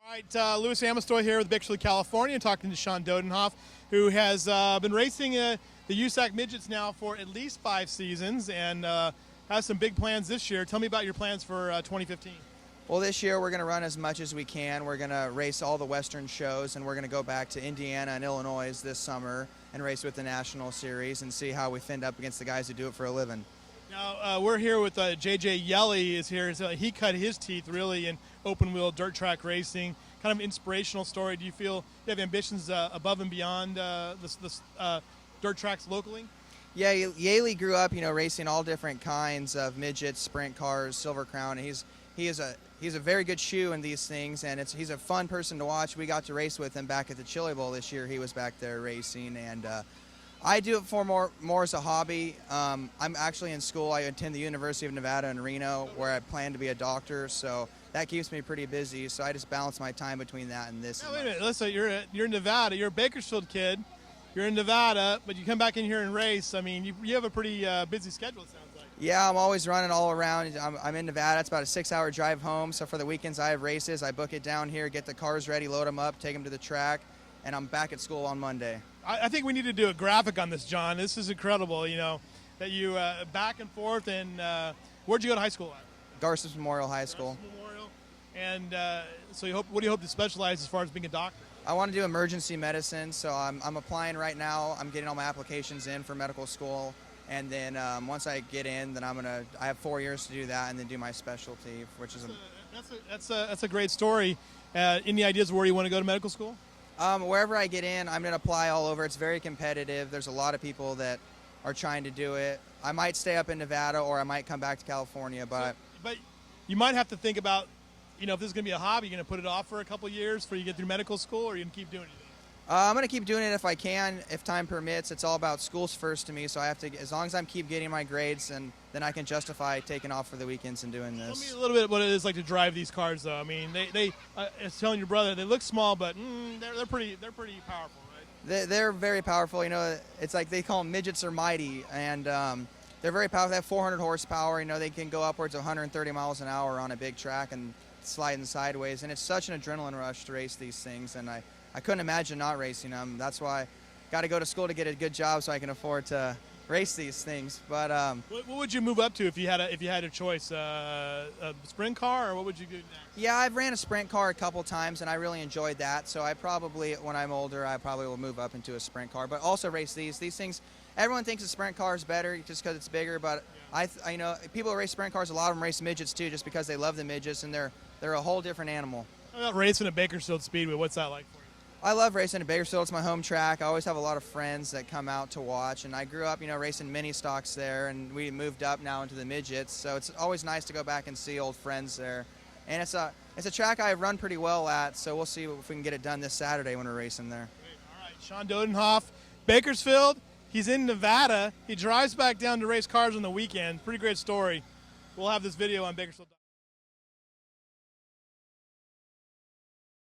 All right, Louis Amestoy here with Bakersfield, California, talking to Sean Dodenhoff, who has been racing the USAC Midgets now for at least 5 seasons and has some big plans this year. Tell me about your plans for 2015. Well, this year we're going to run as much as we can. We're going to race all the Western shows, and we're going to go back to Indiana and Illinois this summer and race with the National Series and see how we fend up against the guys who do it for a living. Now, we're here with J.J. Yelly is here. So he cut his teeth really in open-wheel dirt track racing. Kind of an inspirational story. Do you feel you have ambitions above and beyond this dirt tracks locally? Yeah, Yaley grew up, racing all different kinds of midgets, sprint cars, Silver Crown. And he's a very good shoe in these things, and he's a fun person to watch. We got to race with him back at the Chili Bowl this year. He was back there racing, and I do it for more as a hobby. I'm actually in school. I attend the University of Nevada in Reno, where I plan to be a doctor, so that keeps me pretty busy. So I just balance my time between that and this. Now, wait a minute. Listen, you're in Nevada. You're a Bakersfield kid. You're in Nevada, but you come back in here and race. I mean, you have a pretty busy schedule, it sounds like. Yeah, I'm always running all around. I'm in Nevada. It's about a 6-hour drive home. So for the weekends, I have races. I book it down here, get the cars ready, load them up, take them to the track, and I'm back at school on Monday. I think we need to do a graphic on this, John. This is incredible, that you back and forth. And where'd you go to high school at? Garces Memorial High School. Garces Memorial. And so what do you hope to specialize as far as being a doctor? I want to do emergency medicine, so I'm applying right now. I'm getting all my applications in for medical school, and then once I get in, then I have 4 years to do that, and then do my specialty, which is that's a great story. Any ideas where you want to go to medical school? Wherever I get in, I'm going to apply all over. It's very competitive. There's a lot of people that are trying to do it. I might stay up in Nevada, or I might come back to California, but you might have to think about, if this is going to be a hobby, you're going to put it off for a couple of years before you get through medical school, or are you going to keep doing it? I'm going to keep doing it if I can, if time permits. It's all about school's first to me, so I have to, as long as I keep getting my grades, and then I can justify taking off for the weekends and doing this. Tell me a little bit what it is like to drive these cars, though. I mean, I was telling your brother, they look small, but they're pretty powerful, right? They're very powerful. It's like they call them midgets are mighty, and they're very powerful. They have 400 horsepower. They can go upwards of 130 miles an hour on a big track and sliding sideways, and it's such an adrenaline rush to race these things, and I couldn't imagine not racing them. That's why I got to go to school to get a good job so I can afford to race these things. But what would you move up to if you had a choice? A sprint car, or what would you do next? Yeah, I've ran a sprint car a couple times, and I really enjoyed that. So I probably, when I'm older, I probably will move up into a sprint car, but also race these things. Everyone thinks a sprint car is better just because it's bigger, but I know people who race sprint cars, a lot of them race midgets too, just because they love the midgets, and they're a whole different animal. How about racing at Bakersfield Speedway? What's that like for you? I love racing at Bakersfield. It's my home track. I always have a lot of friends that come out to watch, and I grew up, racing mini stocks there, and we moved up now into the midgets, so it's always nice to go back and see old friends there. And it's a track I run pretty well at, so we'll see if we can get it done this Saturday when we're racing there. Great. All right, Sean Dodenhoff, Bakersfield. He's in Nevada. He drives back down to race cars on the weekend. Pretty great story. We'll have this video on Bakersfield.